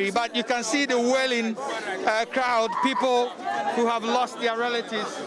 But you can see the wailing crowd, people who have lost their relatives.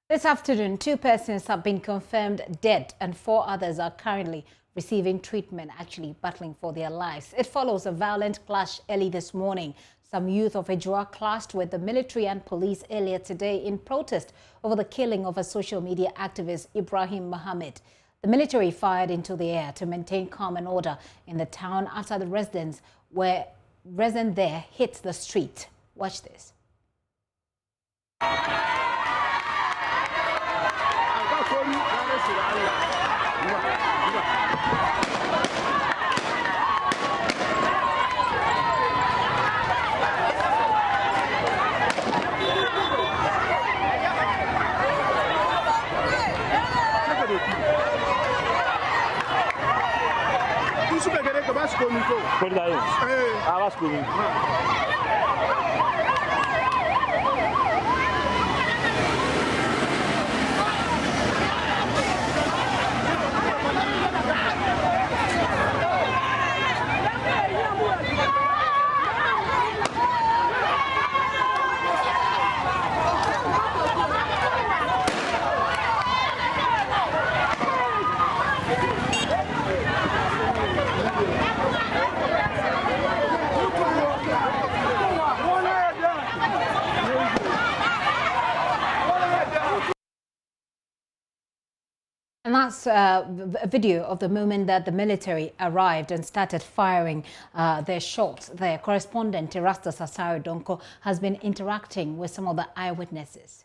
This afternoon, 2 persons have been confirmed dead and 4 others are currently receiving treatment, actually battling for their lives. It follows a violent clash early this morning. Some youth of Ejura clashed with the military and police earlier today in protest over the killing of a social media activist, Ibrahim Mohammed. The military fired into the air to maintain calm and order in the town after the residents there hit the street. Watch this. And that's a video of the moment that the military arrived and started firing their shots. Their correspondent, Erastus Asari Donko, has been interacting with some of the eyewitnesses.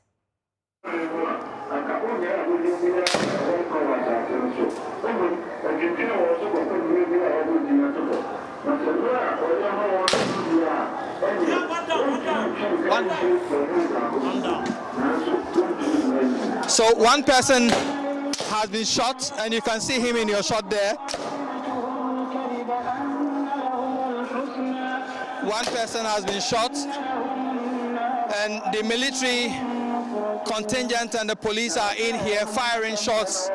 So one person has been shot, and you can see him in your shot there. One person has been shot, and the military contingent and the police are in here firing shots.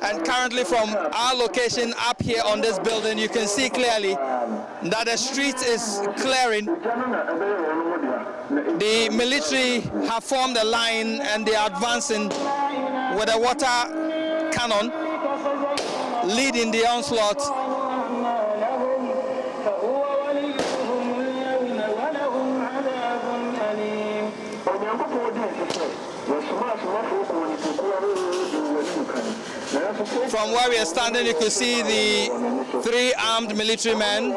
And currently from our location up here on this building, you can see clearly that the street is clearing. The military have formed a line and they are advancing with a water cannon, leading the onslaught. From where we are standing, you can see the 3 armed military men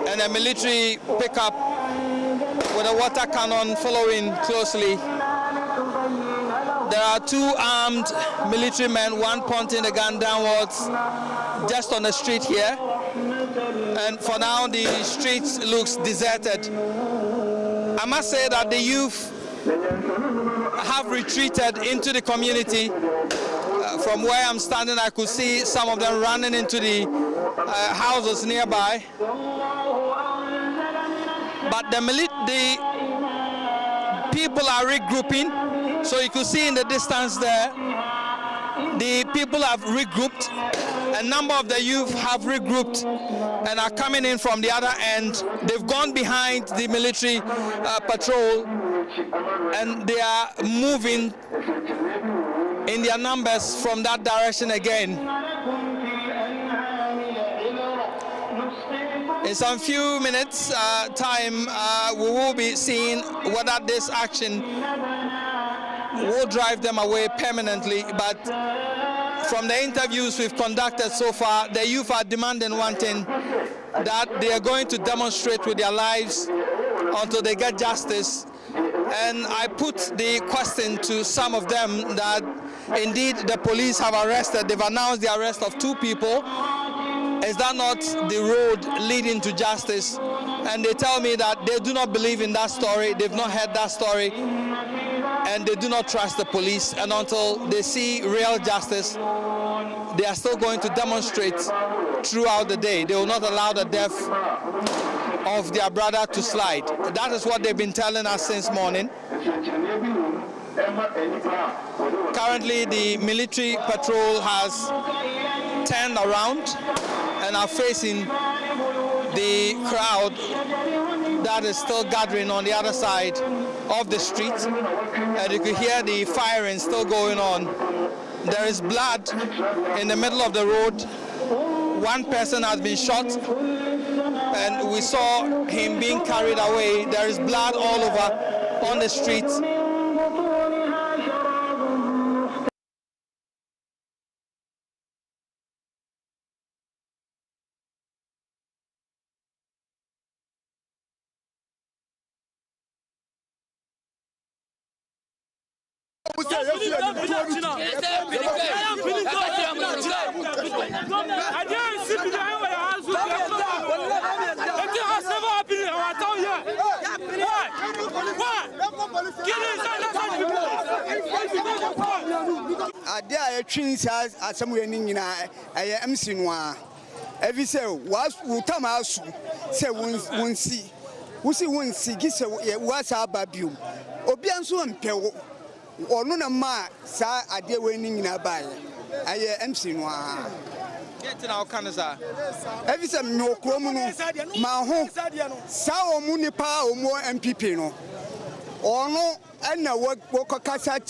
and a military pickup with a water cannon following closely. There are 2 armed military men, one pointing the gun downwards just on the street here. And for now, the street looks deserted. I must say that the youth have retreated into the community. From where I'm standing, I could see some of them running into the houses nearby. But the people are regrouping. So you could see in the distance there, the people have regrouped. A number of the youth have regrouped and are coming in from the other end. They've gone behind the military patrol, and they are moving in their numbers from that direction again. In some few minutes time, we will be seeing whether this action will drive them away permanently. But from the interviews we've conducted so far, the youth are demanding one thing, that they are going to demonstrate with their lives until they get justice. And I put the question to some of them that indeed the police have arrested, they've announced the arrest of 2 people. Is that not the road leading to justice? And they tell me that they do not believe in that story, they've not heard that story. and they do not trust the police, and until they see real justice, they are still going to demonstrate throughout the day. They will not allow the death of their brother to slide. That is what they've been telling us since morning. Currently, the military patrol has turned around and are facing the crowd that is still gathering on the other side of the street, and you could hear the firing still going on. There is blood in the middle of the road. One person has been shot, and we saw him being carried away. There is blood all over on the streets. Adia twins as somewhere in MC Noir. Every say was Utamasu say one see. We see one see gis was our babu. Obianso and Pew or no ma sa adia winning in a buy. I MC Noir. Get in our canasa. Every say no cromono, Maho, Sao Munipa or more MPP no. Or no, and now what Casa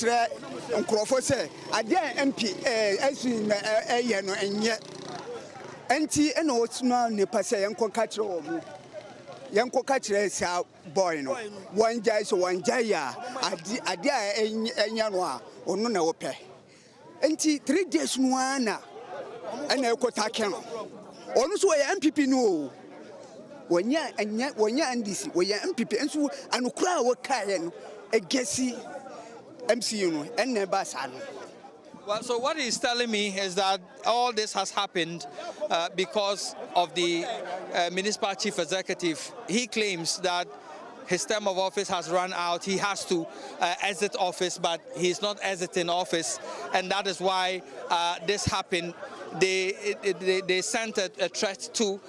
on Crawford say, I dare MP as in a yano and yet. Anti and what's now Nipa say, Uncle Catcher or Yanko Catcher is our boy. No one jay so one jaya. I dare a yanwa or no pay. Anti 3 days noana and I could take him. Also, MPP no. When ya and yet when ya and this, when ya MPP and so and crowd were carrying a guessy MCU and never son. Well, so what he's telling me is that all this has happened because of the municipal chief executive. He claims that his term of office has run out. He has to exit office, but he's not exiting office, and that is why this happened. They sent a threat to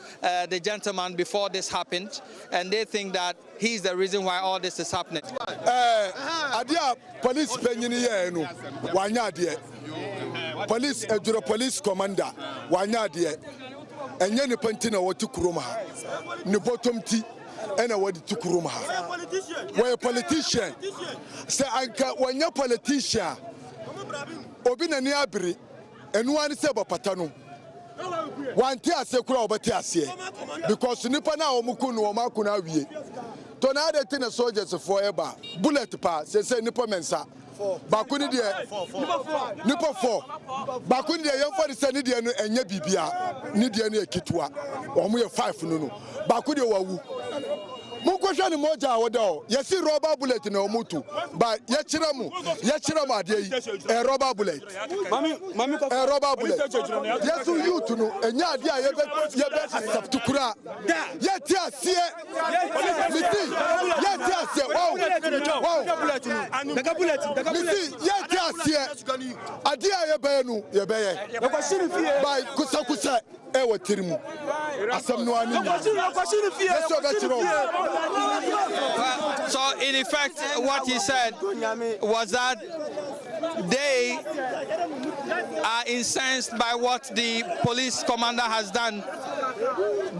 the gentleman before this happened, and they think that he's the reason why all this is happening. Adia police penyinie no wanya de police Ejura police commander wanya de enye ne panti na wotu kurom ha ne bottom ti ena wodi tu kurom ha we politician say anka wanya politician obi na ni abiri enu an se bopata no wanti ase kura obati ase because nipa na omuku no omaku na awie to na de tin soldiers forever bullet pa say nipa mensa bakuni de nipa 4 bakuni de yem for the say ni de no enye bibia ni de no ekitwa omo ye 5 no bakuni wawu Mukwasha ni moja awado. Yesi rubber bullet na omutu. But yechiramu ade yi. A rubber bullet. Mami a rubber bullet. Yesu youth no enya ade a yebe accept kura. Yeti asie. Miti. Yeti asie. Wow. Daga bullet. Miti yeti asie. Ade a yebe no yebe ye. By kusa ewa tirimu. Asam no ani. So in effect, what he said was that they are incensed by what the police commander has done.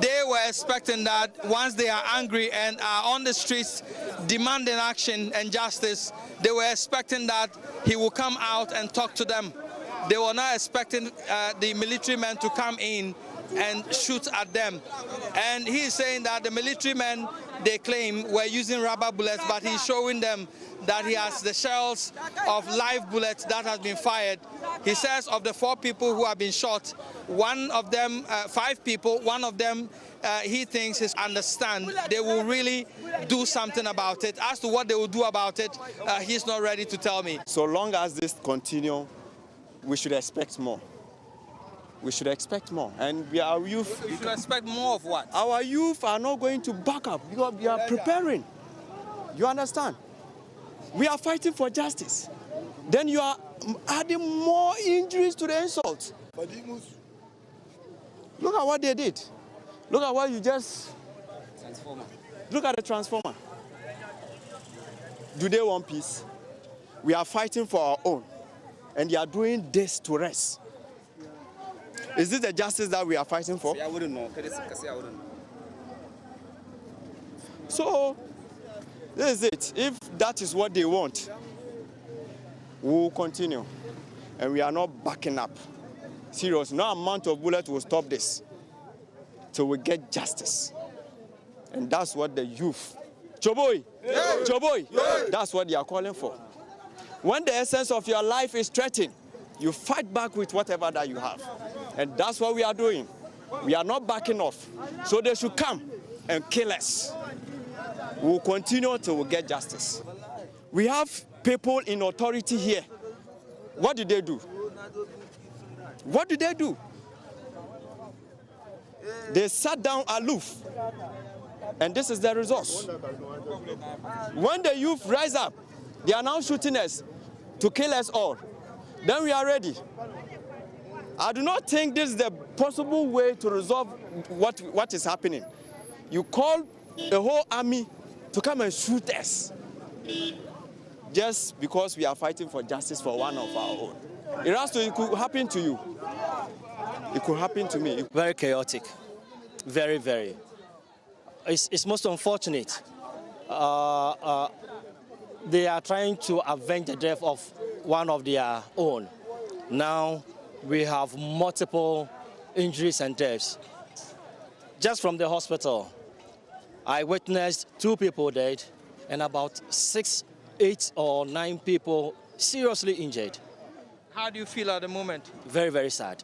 They were expecting that once they are angry and are on the streets demanding action and justice, they were expecting that he will come out and talk to them. They were not expecting the military men to come in and shoot at them. And he is saying that the military men, they claim, were using rubber bullets, but he's showing them that he has the shells of live bullets that has been fired. He says of the 4 people who have been shot, one of them, 5 people, one of them he thinks is understand. They will really do something about it. As to what they will do about it, he's not ready to tell me. So long as this continues, we should expect more. We should expect more. And our youth... You should expect more of what? Our youth are not going to back up because we are preparing. You understand? We are fighting for justice. Then you are adding more injuries to the insult. Look at what they did. Look at what you just... Transformer. Look at the transformer. Do they want peace? We are fighting for our own. And they are doing this to us. Is this the justice that we are fighting for? I wouldn't know. So, this is it. If that is what they want, we will continue. And we are not backing up. Serious. No amount of bullet will stop this till we get justice. And that's what the youth, Choboy, Choboy, that's what they are calling for. When the essence of your life is threatened, you fight back with whatever that you have. And that's what we are doing. We are not backing off. So they should come and kill us. We will continue till we get justice. We have people in authority here. What did they do? What did they do? They sat down aloof. And this is the result. When the youth rise up, they are now shooting us to kill us all. Then we are ready. I do not think this is the possible way to resolve what is happening. You call the whole army to come and shoot us just because we are fighting for justice for one of our own. It could happen to you. It could happen to me. Very chaotic. Very, very. It's most unfortunate. They are trying to avenge the death of one of their own. Now we have multiple injuries and deaths. Just from the hospital, I witnessed 2 people dead and about 6, 8 or 9 people seriously injured. How do you feel at the moment? Very, very sad.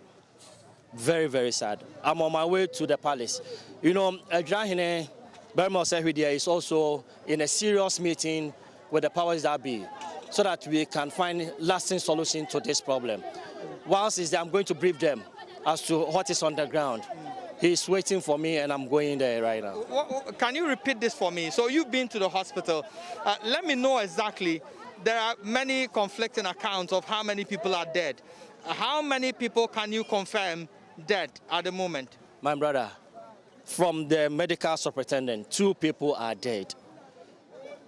Very, very sad. I'm on my way to the palace. You know, Ejura is also in a serious meeting with the powers that be so that we can find lasting solution to this problem. Whilst is there, I'm going to brief them as to what is on the ground. He's waiting for me and I'm going there right now. Can you repeat this for me? So you've been to the hospital. Let me know exactly. There are many conflicting accounts of how many people are dead. How many people can you confirm dead at the moment? My brother, from the medical superintendent, 2 people are dead.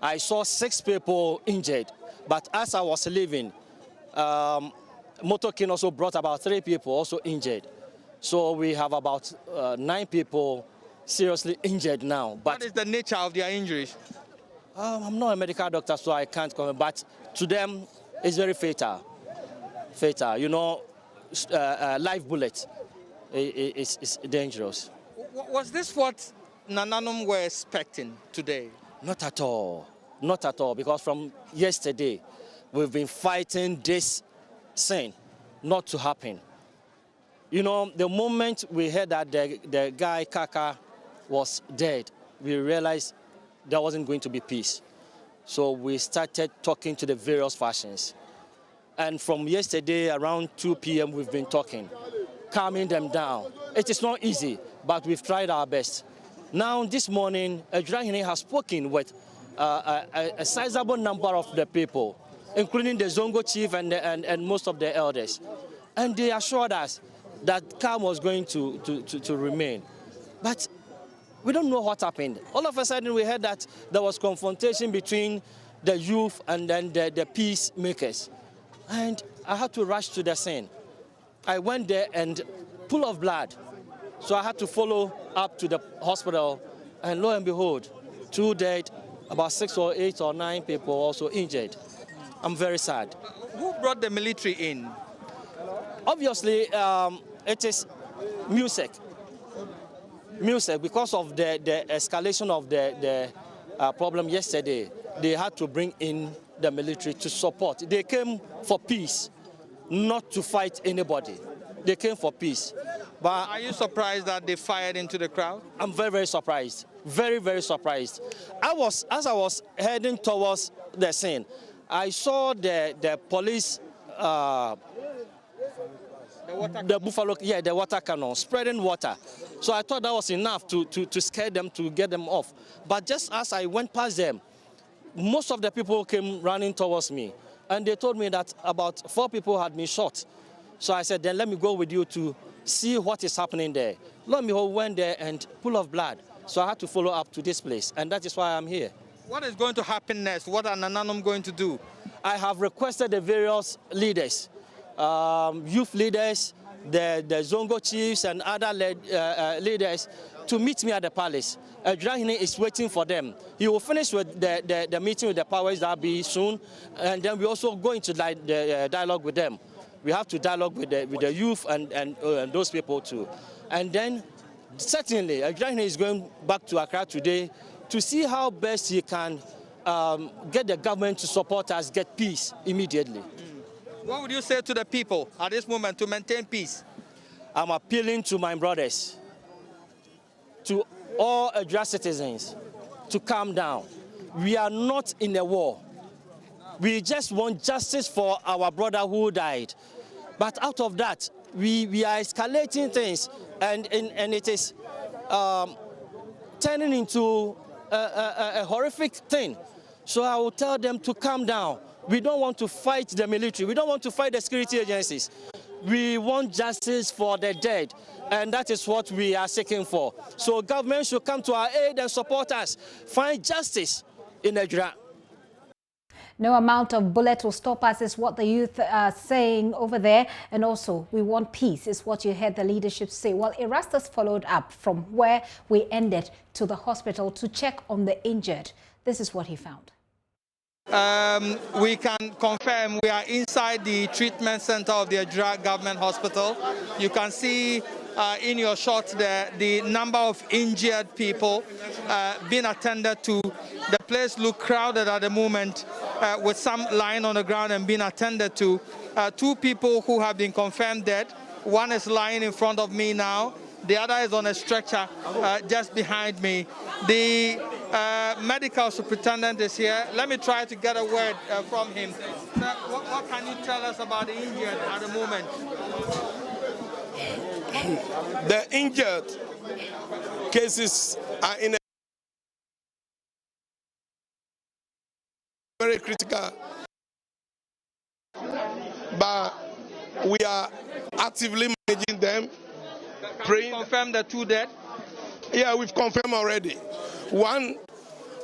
I saw 6 people injured, but as I was leaving, Motokin also brought about 3 people also injured. So we have about 9 people seriously injured now. But what is the nature of their injuries? I'm not a medical doctor, so I can't comment, but to them, it's very fatal. Fatal. You know, live bullet is dangerous. Was this what Nananum were expecting today? Not at all. Not at all, because from yesterday, we've been fighting this thing not to happen. You know, the moment we heard that the guy, Kaka, was dead, we realized there wasn't going to be peace. So we started talking to the various factions. And from yesterday, around 2 p.m., we've been talking, calming them down. It is not easy, but we've tried our best. Now, this morning, Ejura has spoken with a sizable number of the people, including the Zongo chief and most of the elders. And they assured us that calm was going to remain. But we don't know what happened. All of a sudden, we heard that there was confrontation between the youth and then the peacemakers. And I had to rush to the scene. I went there and full of blood. So I had to follow up to the hospital, and lo and behold, 2 dead, about 6 or 8 or 9 people also injured. I'm very sad. Who brought the military in? Obviously, it is music. Music, because of the escalation of the problem yesterday, they had to bring in the military to support. They came for peace, not to fight anybody. They came for peace. But are you surprised that they fired into the crowd? I'm very, very surprised. Very, very surprised. As I was heading towards the scene, I saw the police, the water cannon, spreading water. So I thought that was enough to scare them, to get them off. But just as I went past them, most of the people came running towards me, and they told me that about 4 people had been shot. So I said, then let me go with you to see what is happening there. Lo and behold, went there and full of blood. So I had to follow up to this place, and that is why I'm here. What is going to happen next? What are Nananum going to do? I have requested the various leaders, youth leaders, the Zongo chiefs and other leaders to meet me at the palace. Ejura is waiting for them. He will finish with the meeting with the powers that be soon, and then we also go into the dialogue with them. We have to dialogue with the youth and those people too. And then certainly Ejura is going back to Accra today to see how best he can get the government to support us, get peace immediately. What would you say to the people at this moment to maintain peace? I'm appealing to my brothers, to all Ejura citizens, to calm down. We are not in a war. We just want justice for our brother who died. But out of that, we are escalating things, and it is turning into a horrific thing. So I will tell them to calm down. We don't want to fight the military. We don't want to fight the security agencies. We want justice for the dead, and that is what we are seeking for. So government should come to our aid and support us. Find justice in Ejura. No amount of bullet will stop us is what the youth are saying over there. And also, we want peace is what you heard the leadership say. Well, Erastus followed up from where we ended to the hospital to check on the injured. This is what he found. We can confirm we are inside the treatment center of the Ejura Government Hospital. You can see in your shot there the number of injured people being attended to. The place looks crowded at the moment with some lying on the ground and being attended to. 2 people who have been confirmed dead. One is lying in front of me now. The other is on a stretcher just behind me. The medical superintendent is here. Let me try to get a word from him. Sir, what can you tell us about the injured at the moment? The injured cases are in a very critical, but we are actively managing them. Can you confirm the 2 dead? Yeah, we've confirmed already. One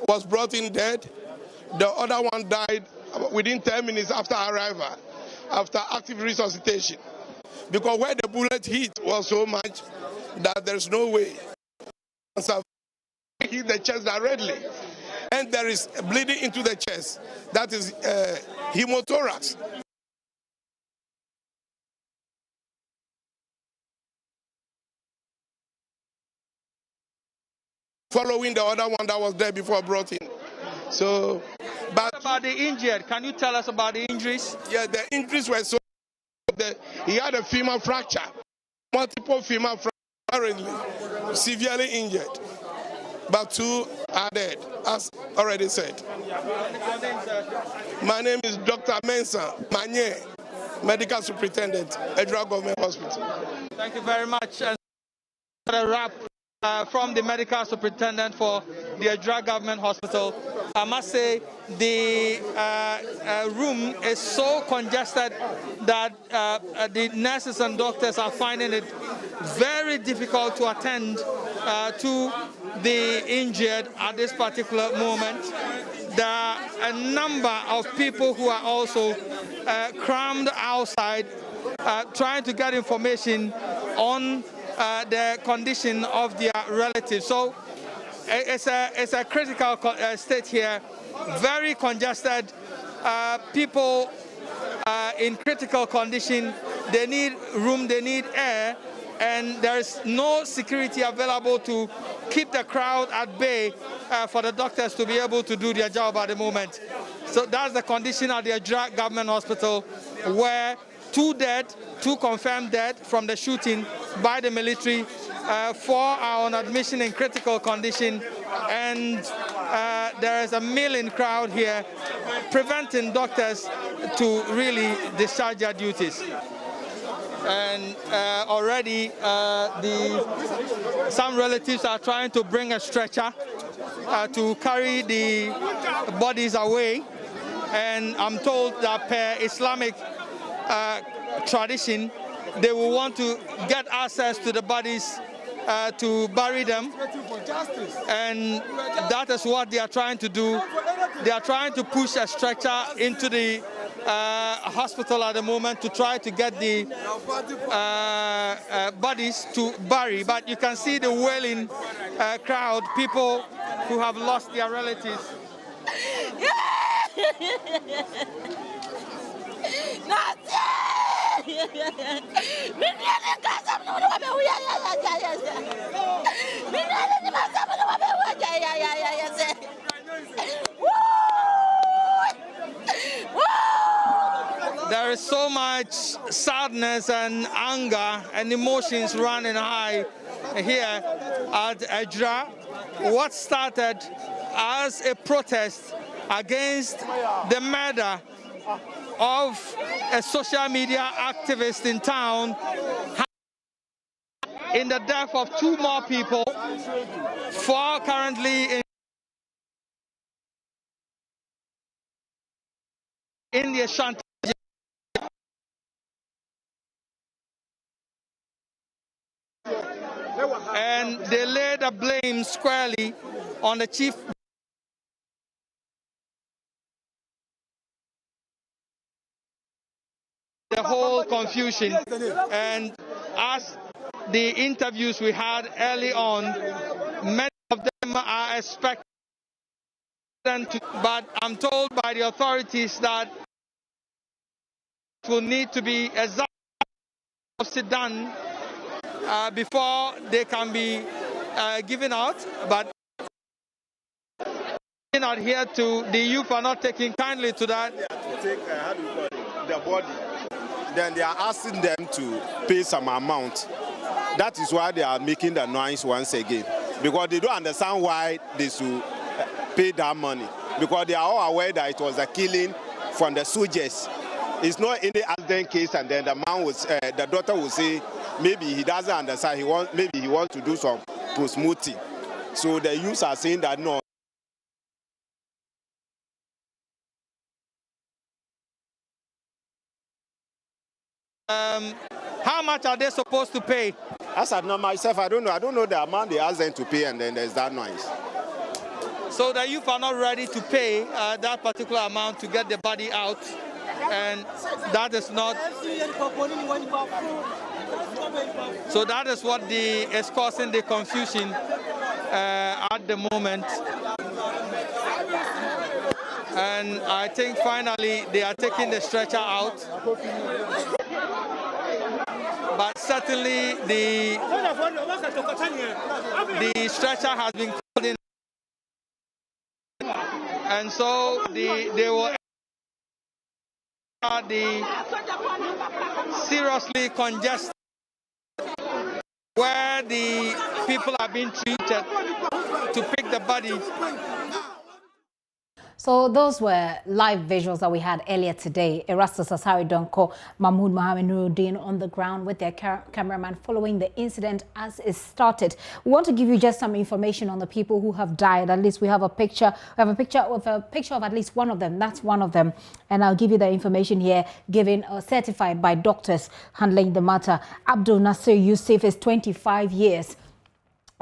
was brought in dead. The other one died within 10 minutes after arrival, after active resuscitation. Because where the bullet hit was so much that there's no way to hit the chest directly. And there is bleeding into the chest. That is hemothorax. Following the other one that was there before brought in. So, but what about the injured? Can you tell us about the injuries? Yeah, the injuries were so. He had a femur fracture, multiple femur fractures, apparently severely injured. But 2 are dead, as already said. My name is Dr. Mensa Manye, Medical Superintendent, Ejura Government Hospital. Thank you very much. And a wrap from the medical superintendent for the Ejura Government Hospital. I must say the room is so congested that the nurses and doctors are finding it very difficult to attend to the injured at this particular moment. There are a number of people who are also crammed outside trying to get information on the condition of their relatives. So it's a critical state here, very congested, people in critical condition. They need room, they need air, and there is no security available to keep the crowd at bay for the doctors to be able to do their job at the moment. So that's the condition at the Ejura Government Hospital, where 2 dead, 2 confirmed dead from the shooting by the military, 4 are on admission in critical condition, and there is a milling crowd here preventing doctors to really discharge their duties. And already some relatives are trying to bring a stretcher to carry the bodies away. And I'm told that per Islamic tradition, they will want to get access to the bodies to bury them. And that is what they are trying to do. They are trying to push a stretcher into the hospital at the moment to try to get the bodies to bury. But you can see the wailing crowd, people who have lost their relatives. There is so much sadness and anger and emotions running high here at Ejura. What started as a protest against the murder of a social media activist in town, in the death of 2 more people, 4 currently in the Ashanti. And they laid the blame squarely on the chief. The whole confusion. And as the interviews we had early on, many of them are expected to, but I'm told by the authorities that it will need to be exactly done before they can be given out. But not here to the youth are not taking kindly to that. Take the body, then they are asking them to pay some amount. That is why they are making the noise once again, because they don't understand why they should pay that money, because they are all aware that it was a killing from the soldiers. It's not any accident case, and then the man was, the daughter will say maybe he doesn't understand. Maybe he wants to do some post-mortem. So the youths are saying that no. How much are they supposed to pay? As I know myself, I don't know. I don't know the amount they ask them to pay, and then there's that noise. So the youth are not ready to pay that particular amount to get the body out, and that is not. So that is what is causing the confusion at the moment. And I think finally they are taking the stretcher out. But certainly the stretcher has been called in, and so they will the seriously congested where the people are being treated to pick the body. So those were live visuals that we had earlier today. Erastus Asari Donko, Mahmoud Mohamed Nuruddin on the ground with their cameraman following the incident as it started. We want to give you just some information on the people who have died. At least we have a picture. We have a picture of at least one of them. That's one of them. And I'll give you the information here, given certified by doctors handling the matter. Abdul Nasir Yusuf is 25 years.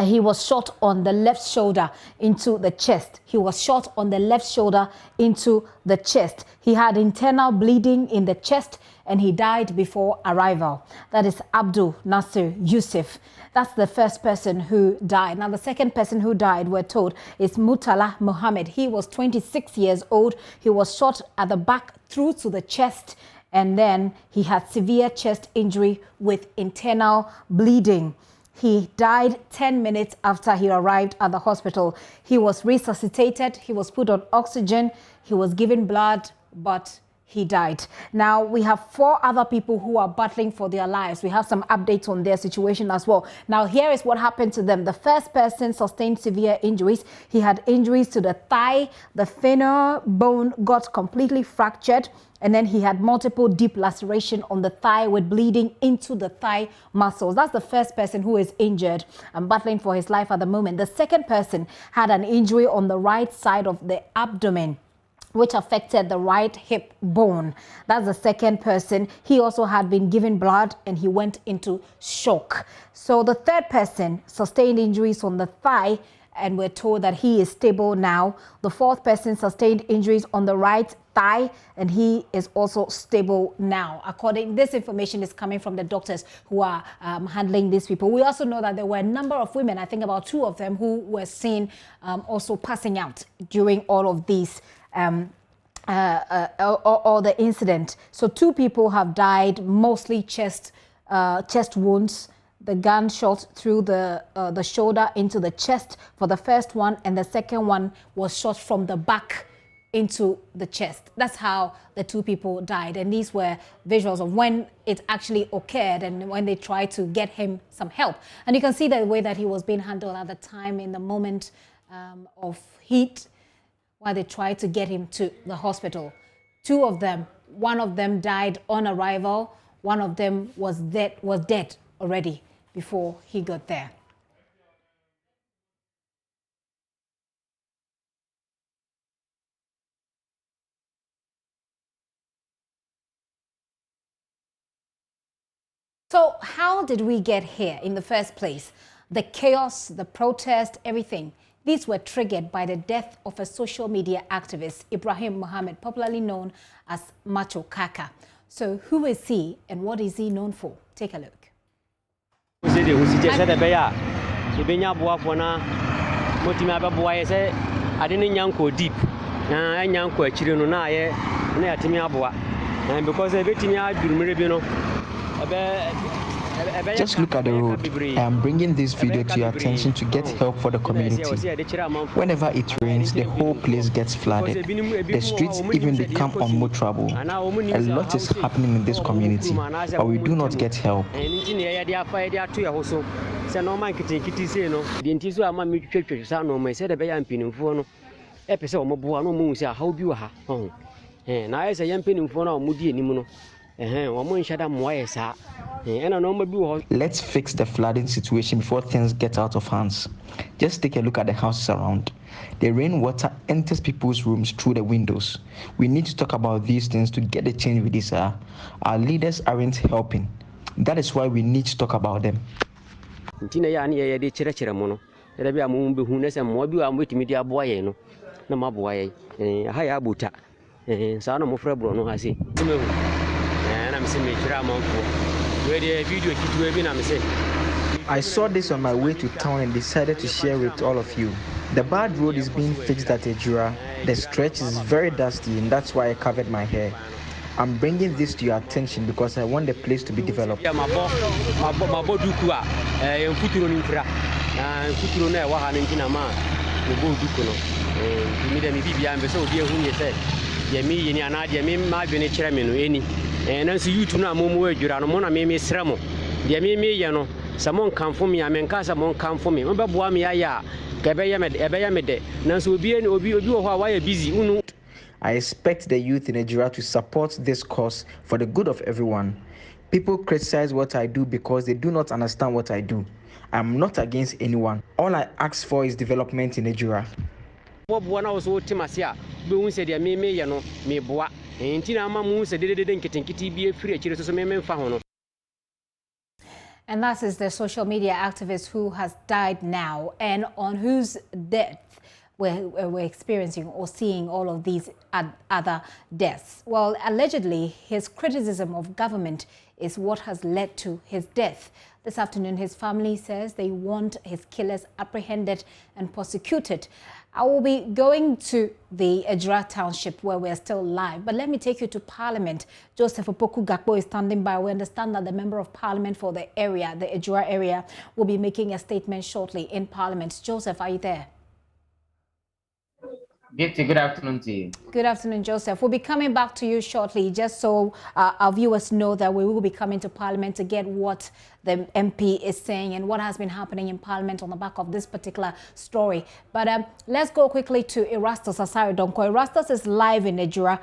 He was shot on the left shoulder into the chest. He was shot on the left shoulder into the chest. He had internal bleeding in the chest and he died before arrival. That is Abdul Nasir Yusuf. That's the first person who died. Now, the second person who died, we're told, is Mutala Mohammed. He was 26 years old. He was shot at the back through to the chest, and then he had severe chest injury with internal bleeding. He died 10 minutes after he arrived at the hospital. He was resuscitated. He was put on oxygen. He was given blood, but he died. Now, we have 4 other people who are battling for their lives. We have some updates on their situation as well. Now, here is what happened to them. The first person sustained severe injuries. He had injuries to the thigh. The femur bone got completely fractured. And then he had multiple deep laceration on the thigh with bleeding into the thigh muscles. That's the first person who is injured and battling for his life at the moment. The second person had an injury on the right side of the abdomen, which affected the right hip bone. That's the second person. He also had been given blood and he went into shock. So the third person sustained injuries on the thigh and we're told that he is stable now. The fourth person sustained injuries on the right thigh and he is also stable now. This information is coming from the doctors who are handling these people. We also know that there were a number of women, I think about 2 of them, who were seen also passing out during all of these or the incident. So 2 people have died, mostly chest wounds. The gun shot through the shoulder into the chest for the first one, and the second one was shot from the back into the chest. That's how the 2 people died. And these were visuals of when it actually occurred and when they tried to get him some help. And you can see the way that he was being handled at the time in the moment of heat, while they tried to get him to the hospital. 2 of them, one of them died on arrival. One of them was dead already before he got there. So how did we get here in the first place? The chaos, the protest, everything. These were triggered by the death of a social media activist, Ibrahim Mohammed, popularly known as Macho Kaka. So who is he and what is he known for? Take a look. Just look at the road. I am bringing this video to your attention to get help for the community. Whenever it rains, the whole place gets flooded. The streets even become unmotorable. A lot is happening in this community, but we do not get help. Let's fix the flooding situation before things get out of hands. Just take a look at the houses around. The rainwater enters people's rooms through the windows. We need to talk about these things to get the change with this. Our leaders aren't helping. That is why we need to talk about them. I saw this on my way to town and decided to share with all of you. The bad road is being fixed at Ejura. The stretch is very dusty and that's why I covered my hair. I'm bringing this to your attention because I want the place to be developed. Someone come for me, I mean, someone come for me. I expect the youth in Ejura to support this cause for the good of everyone. People criticize what I do because they do not understand what I do. I'm not against anyone. All I ask for is development in Ejura. And that is the social media activist who has died now and on whose death we're experiencing or seeing all of these other deaths. Well, allegedly, his criticism of government is what has led to his death. This afternoon, his family says they want his killers apprehended and prosecuted. I will be going to the Ejura township where we're still live, but let me take you to Parliament. Joseph Opoku Gakpo is standing by. We understand that the Member of Parliament for the area, the Ejura area, will be making a statement shortly in Parliament. Joseph, are you there? Good afternoon to you. Good afternoon, Joseph. We'll be coming back to you shortly, just so our viewers know that we will be coming to Parliament to get what the MP is saying and what has been happening in Parliament on the back of this particular story. But let's go quickly to Erastus Asari Donko. Erastus is live in Ejura.